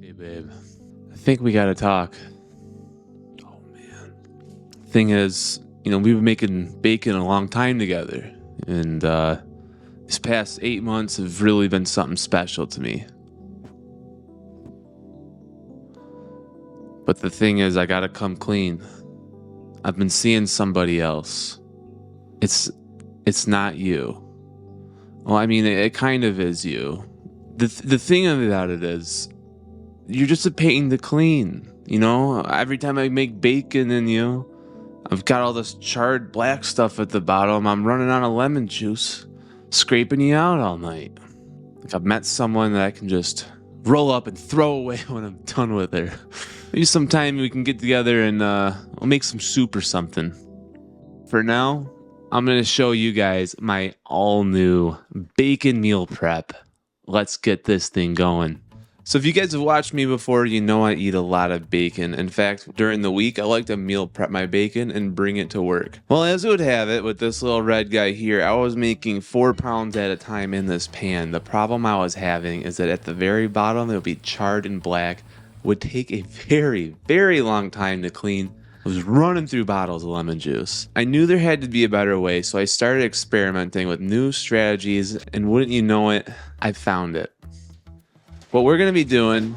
Hey babe, I think we gotta talk. Oh man. Thing is, we've been making bacon a long time together, and these past 8 months have really been something special to me. But the thing is, I gotta come clean. I've been seeing somebody else. It's not you. Well, I mean, it kind of is you. The thing about it is, you're just a pain to clean. Every time I make bacon and I've got all this charred black stuff at the bottom. I'm running out of lemon juice, scraping you out all night. Like I've met someone that I can just roll up and throw away when I'm done with her. Maybe sometime we can get together and we'll make some soup or something. For now, I'm going to show you guys my all new bacon meal prep. Let's get this thing going. So if you guys have watched me before, you know I eat a lot of bacon. In fact, during the week, I like to meal prep my bacon and bring it to work. Well, as it would have it, with this little red guy here, I was making 4 pounds at a time in this pan. The problem I was having is that at the very bottom, it would be charred and black, would take a very, very long time to clean. I was running through bottles of lemon juice. I knew there had to be a better way, so I started experimenting with new strategies, and wouldn't you know it, I found it. What we're going to be doing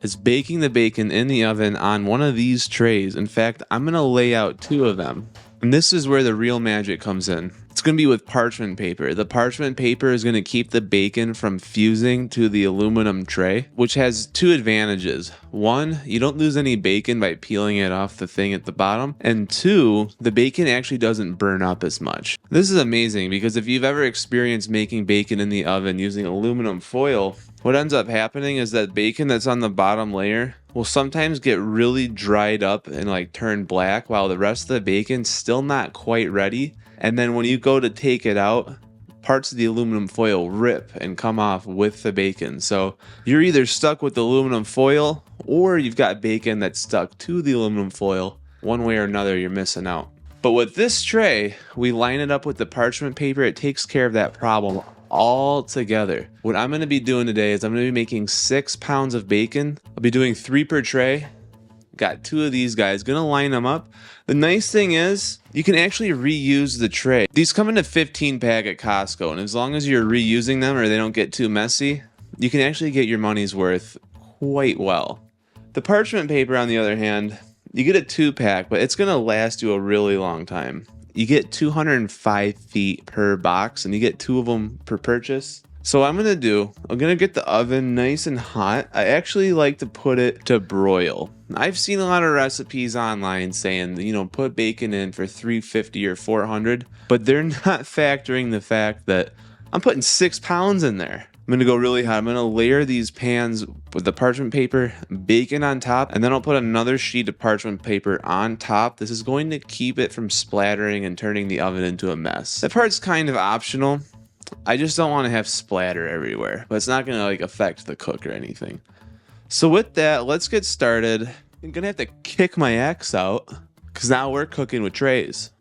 is baking the bacon in the oven on one of these trays. In fact, I'm going to lay out 2 of them. And this is where the real magic comes in. It's going to be with parchment paper. The parchment paper is going to keep the bacon from fusing to the aluminum tray, which has 2 advantages. 1, you don't lose any bacon by peeling it off the thing at the bottom. And 2, the bacon actually doesn't burn up as much. This is amazing because if you've ever experienced making bacon in the oven using aluminum foil, what ends up happening is that bacon that's on the bottom layer will sometimes get really dried up and turn black while the rest of the bacon's still not quite ready. And then when you go to take it out, parts of the aluminum foil rip and come off with the bacon. So you're either stuck with the aluminum foil or you've got bacon that's stuck to the aluminum foil. One way or another, you're missing out. But with this tray, we line it up with the parchment paper. It takes care of that problem all together. What I'm going to be doing today is I'm going to be making 6 pounds of bacon. I'll be doing 3 per tray. Got 2 of these guys, gonna line them up. The nice thing is you can actually reuse the tray. These come in a 15 pack at Costco, and as long as you're reusing them or they don't get too messy, you can actually get your money's worth quite well. The parchment paper, on the other hand, you get a 2 pack, but it's gonna last you a really long time. You get 205 feet per box, and you get 2 of them per purchase. So what I'm gonna get the oven nice and hot. I actually like to put it to broil. I've seen a lot of recipes online saying, put bacon in for 350 or 400, but they're not factoring the fact that I'm putting 6 pounds in there. I'm gonna go really hot. I'm gonna layer these pans with the parchment paper, bacon on top, and then I'll put another sheet of parchment paper on top. This is going to keep it from splattering and turning the oven into a mess. That part's kind of optional. I just don't want to have splatter everywhere, but it's not going to affect the cook or anything. So with that, let's get started. I'm going to have to kick my axe out because now we're cooking with trays.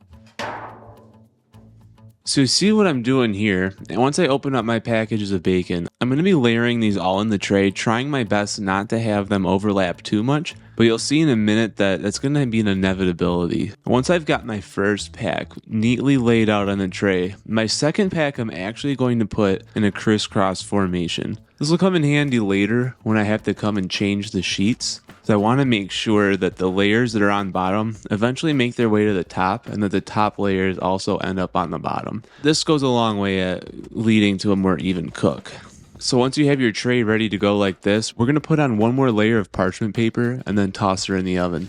So you see what I'm doing here, and once I open up my packages of bacon, I'm going to be layering these all in the tray, trying my best not to have them overlap too much, but you'll see in a minute that that's going to be an inevitability. Once I've got my first pack neatly laid out on the tray, my second pack I'm actually going to put in a crisscross formation. This will come in handy later when I have to come and change the sheets. So I want to make sure that the layers that are on bottom eventually make their way to the top, and that the top layers also end up on the bottom. This goes a long way at leading to a more even cook. So once you have your tray ready to go like this, we're going to put on one more layer of parchment paper and then toss her in the oven.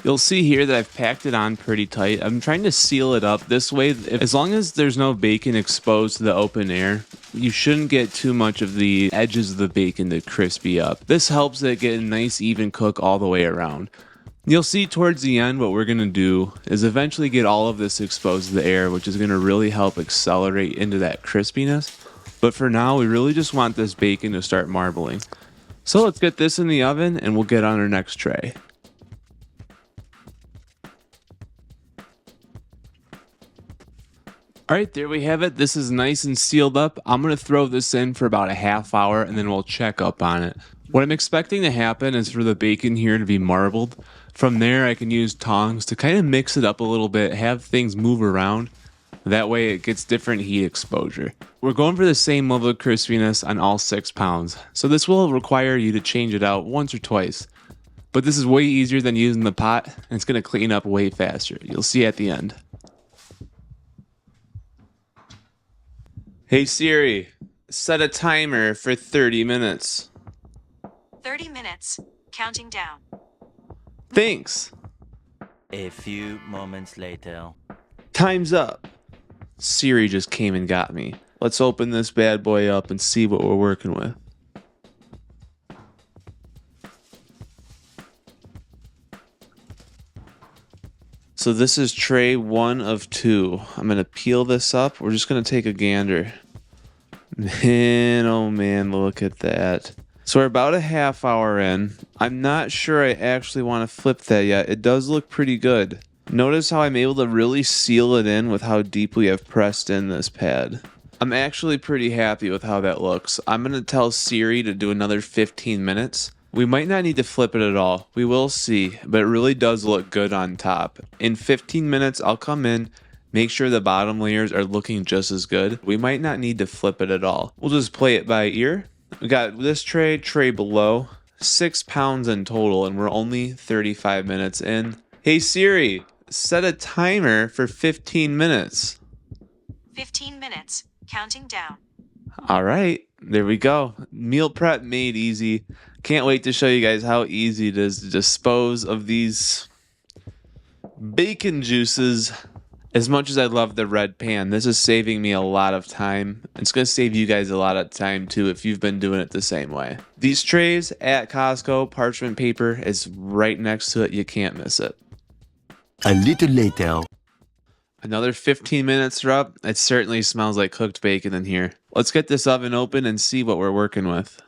You'll see here that I've packed it on pretty tight. I'm trying to seal it up this way. As long as there's no bacon exposed to the open air, you shouldn't get too much of the edges of the bacon to crispy up. This helps it get a nice even cook all the way around. You'll see towards the end what we're going to do is eventually get all of this exposed to the air, which is going to really help accelerate into that crispiness. But for now, we really just want this bacon to start marbling. So let's get this in the oven and we'll get on our next tray. All right, there we have it. This is nice and sealed up. I'm going to throw this in for about a half hour and then we'll check up on it. What I'm expecting to happen is for the bacon here to be marbled. From there, I can use tongs to kind of mix it up a little bit, have things move around. That way it gets different heat exposure. We're going for the same level of crispiness on all 6 pounds, so this will require you to change it out once or twice. But this is way easier than using the pot, and it's going to clean up way faster. You'll see at the end. Hey Siri, set a timer for 30 minutes. 30 minutes, counting down. Thanks. A few moments later. Time's up. Siri just came and got me. Let's open this bad boy up and see what we're working with. So this is tray 1 of 2. I'm going to peel this up. We're just going to take a gander. Man, oh man, look at that. So we're about a half hour in. I'm not sure I actually want to flip that yet. It does look pretty good. Notice how I'm able to really seal it in with how deeply I've pressed in this pad. I'm actually pretty happy with how that looks. I'm going to tell Siri to do another 15 minutes. We might not need to flip it at all. We will see, but it really does look good on top. In 15 minutes, I'll come in, make sure the bottom layers are looking just as good. We might not need to flip it at all. We'll just play it by ear. We got this tray below, 6 pounds in total, and we're only 35 minutes in. Hey Siri, set a timer for 15 minutes. 15 minutes, counting down. All right, there we go. Meal prep made easy. Can't wait to show you guys how easy it is to dispose of these bacon juices. As much as I love the red pan, this is saving me a lot of time. It's going to save you guys a lot of time too if you've been doing it the same way. These trays at Costco, parchment paper is right next to it. You can't miss it. A little later. Another 15 minutes are up. It certainly smells like cooked bacon in here. Let's get this oven open and see what we're working with.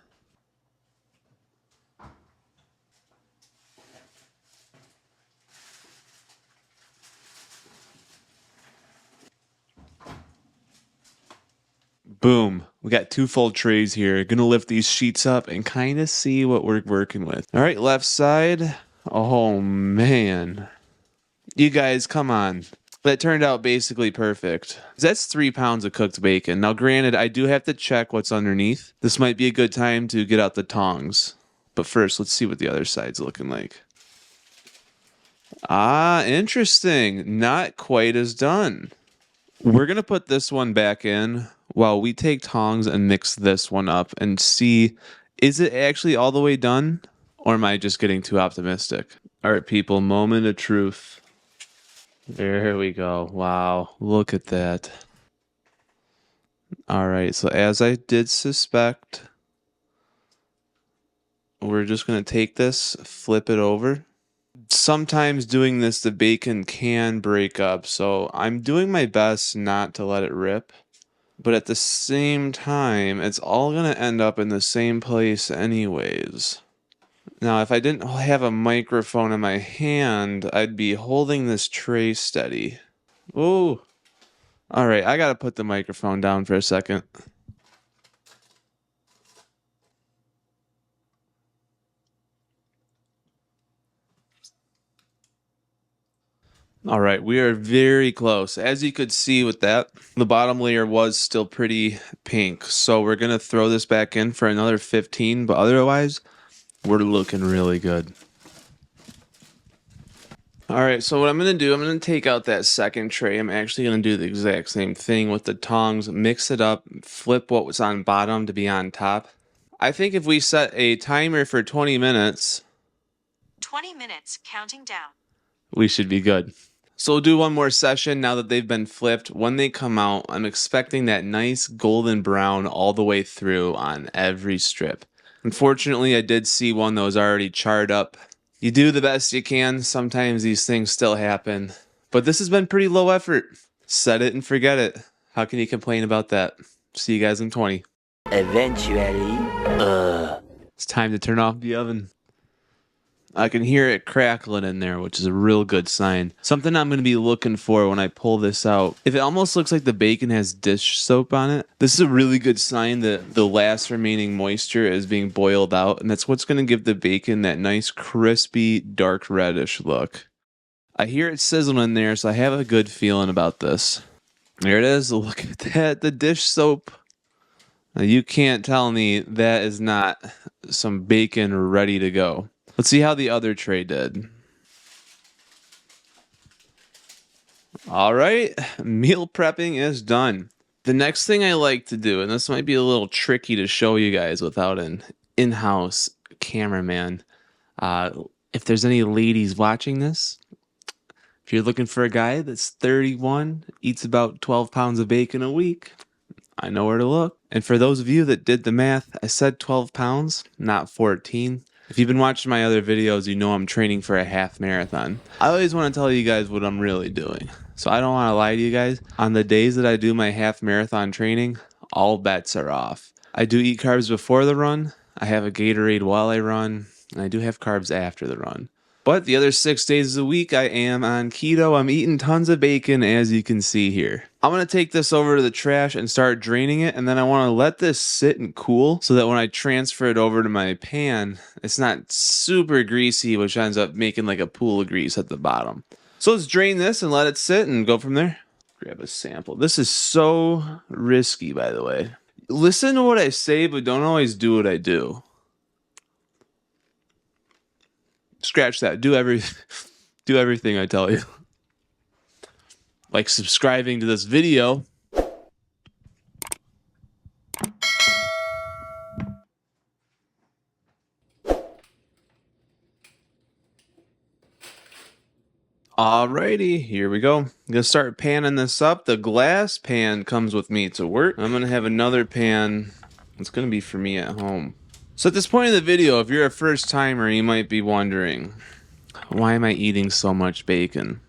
Boom. We got 2 full trays here. Gonna lift these sheets up and kind of see what we're working with. All right, left side. Oh, man. You guys, come on. That turned out basically perfect. That's 3 pounds of cooked bacon. Now, granted, I do have to check what's underneath. This might be a good time to get out the tongs. But first, let's see what the other side's looking like. Ah, interesting. Not quite as done. We're going to put this one back in while we take tongs and mix this one up and see, is it actually all the way done? Or am I just getting too optimistic? All right, people, moment of truth. There we go. Wow, look at that. All right, so as I did suspect, we're just going to take this, flip it over. Sometimes doing this, the bacon can break up, so I'm doing my best not to let it rip. But at the same time, it's all going to end up in the same place anyways. Now, if I didn't have a microphone in my hand, I'd be holding this tray steady. Ooh. All right, I got to put the microphone down for a second. All right, we are very close. As you could see with that, the bottom layer was still pretty pink. So we're going to throw this back in for another 15, but otherwise, we're looking really good. All right, so what I'm going to do, I'm going to take out that second tray. I'm actually going to do the exact same thing with the tongs, mix it up, flip what was on bottom to be on top. I think if we set a timer for 20 minutes... 20 minutes, counting down. We should be good. So we'll do one more session now that they've been flipped. When they come out, I'm expecting that nice golden brown all the way through on every strip. Unfortunately, I did see one that was already charred up. You do the best you can. Sometimes these things still happen. But this has been pretty low effort. Set it and forget it. How can you complain about that? See you guys in 20. Eventually, It's time to turn off the oven. I can hear it crackling in there, which is a real good sign. Something I'm going to be looking for when I pull this out. If it almost looks like the bacon has dish soap on it, this is a really good sign that the last remaining moisture is being boiled out, and that's what's going to give the bacon that nice crispy dark reddish look. I hear it sizzling in there, so I have a good feeling about this. There it is. Look at that, the dish soap. Now you can't tell me that is not some bacon ready to go. Let's see how the other tray did. All right, meal prepping is done. The next thing I like to do, and this might be a little tricky to show you guys without an in-house cameraman. If there's any ladies watching this, if you're looking for a guy that's 31, eats about 12 pounds of bacon a week, I know where to look. And for those of you that did the math, I said 12 pounds, not 14. If you've been watching my other videos, you know I'm training for a half marathon. I always want to tell you guys what I'm really doing. So I don't want to lie to you guys. On the days that I do my half marathon training, all bets are off. I do eat carbs before the run. I have a Gatorade while I run. And I do have carbs after the run. But the other 6 days of the week, I am on keto. I'm eating tons of bacon, as you can see here. I'm going to take this over to the trash and start draining it, and then I want to let this sit and cool so that when I transfer it over to my pan, it's not super greasy, which ends up making like a pool of grease at the bottom. So let's drain this and let it sit and go from there. Grab a sample. This is so risky, by the way. Listen to what I say, but don't always do what I do. Scratch that. Do everything I tell you. Like subscribing to this video. Alrighty, here we go. I'm gonna start panning this up. The glass pan comes with me to work. I'm gonna have another pan. It's gonna be for me at home. So at this point in the video, if you're a first timer, you might be wondering, why am I eating so much bacon?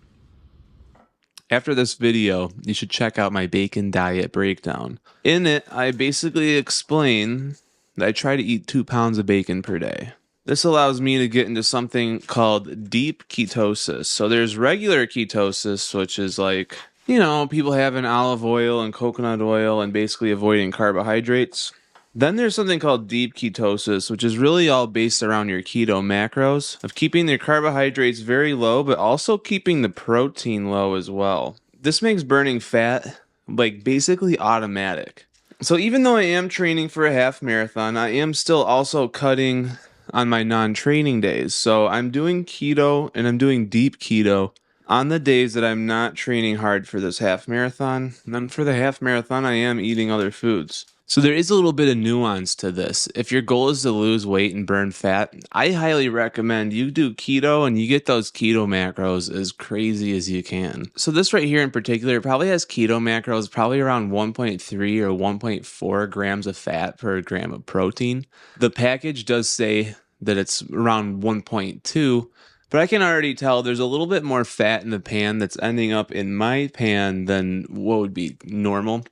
After this video, you should check out my bacon diet breakdown. In it, I basically explain that I try to eat 2 pounds of bacon per day. This allows me to get into something called deep ketosis. So there's regular ketosis, which is like, you know, people having olive oil and coconut oil and basically avoiding carbohydrates. Then there's something called deep ketosis, which is really all based around your keto macros, of keeping the carbohydrates very low, but also keeping the protein low as well. This makes burning fat like basically automatic. So even though I am training for a half marathon, I am still also cutting on my non-training days. So I'm doing keto and I'm doing deep keto on the days that I'm not training hard for this half marathon. And then for the half marathon, I am eating other foods. So there is a little bit of nuance to this. If your goal is to lose weight and burn fat, I highly recommend you do keto and you get those keto macros as crazy as you can. So this right here in particular probably has keto macros probably around 1.3 or 1.4 grams of fat per gram of protein. The package does say that it's around 1.2, but I can already tell there's a little bit more fat in the pan that's ending up in my pan than what would be normal.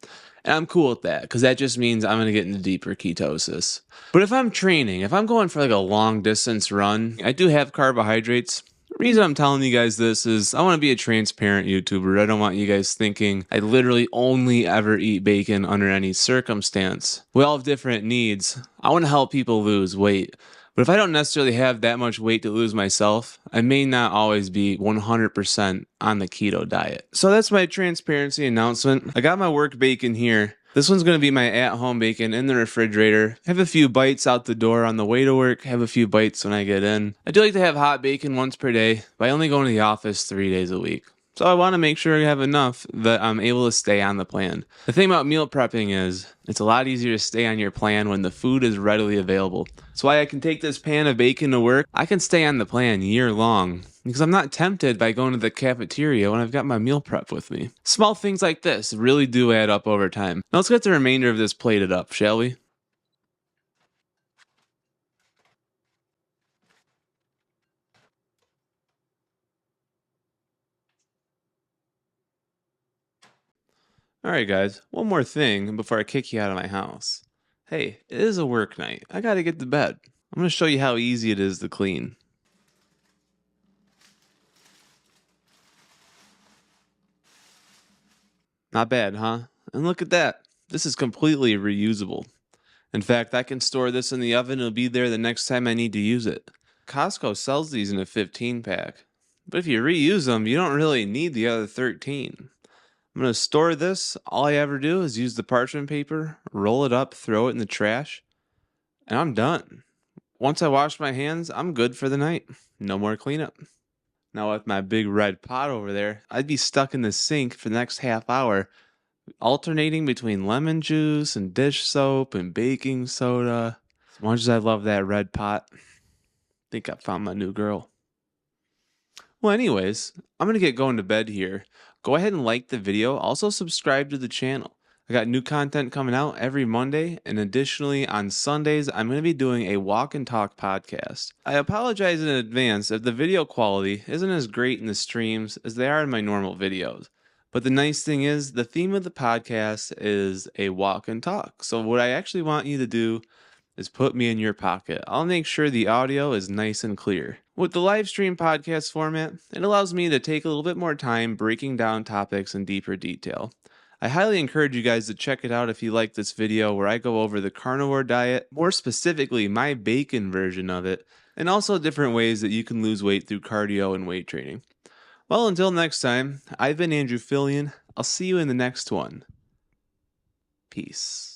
And I'm cool with that because that just means I'm going to get into deeper ketosis. But if I'm training, if I'm going for like a long distance run, I do have carbohydrates. The reason I'm telling you guys this is I want to be a transparent YouTuber. I don't want you guys thinking I literally only ever eat bacon under any circumstance. We all have different needs. I want to help people lose weight. But if I don't necessarily have that much weight to lose myself, I may not always be 100% on the keto diet. So that's my transparency announcement. I got my work bacon here. This one's going to be my at-home bacon in the refrigerator. Have a few bites out the door on the way to work. Have a few bites when I get in. I do like to have hot bacon once per day, but I only go into the office 3 days a week. So I want to make sure I have enough that I'm able to stay on the plan. The thing about meal prepping is it's a lot easier to stay on your plan when the food is readily available. That's why I can take this pan of bacon to work. I can stay on the plan year long because I'm not tempted by going to the cafeteria when I've got my meal prep with me. Small things like this really do add up over time. Now let's get the remainder of this plated up, shall we? Alright guys, one more thing before I kick you out of my house. Hey, it is a work night. I gotta get to bed. I'm gonna show you how easy it is to clean. Not bad, huh? And look at that. This is completely reusable. In fact, I can store this in the oven. It'll be there the next time I need to use it. Costco sells these in a 15 pack. But if you reuse them, you don't really need the other 13. I'm going to store this. All I ever do is use the parchment paper, roll it up, throw it in the trash, and I'm done. Once I wash my hands, I'm good for the night. No more cleanup. Now with my big red pot over there, I'd be stuck in the sink for the next half hour, alternating between lemon juice and dish soap and baking soda. As much as I love that red pot, I think I found my new girl. Well, anyways, I'm going to get going to bed here. Go ahead and like the video. Also subscribe to the channel. I got new content coming out every Monday, and additionally on Sundays, I'm going to be doing a walk and talk podcast. I apologize in advance if the video quality isn't as great in the streams as they are in my normal videos. But the nice thing is, the theme of the podcast is a walk and talk. So what I actually want you to do is put me in your pocket. I'll make sure the audio is nice and clear. With the live stream podcast format, it allows me to take a little bit more time breaking down topics in deeper detail. I highly encourage you guys to check it out if you like this video where I go over the carnivore diet, more specifically my bacon version of it, and also different ways that you can lose weight through cardio and weight training. Well, until next time, I've been Andrew Fillion. I'll see you in the next one. Peace.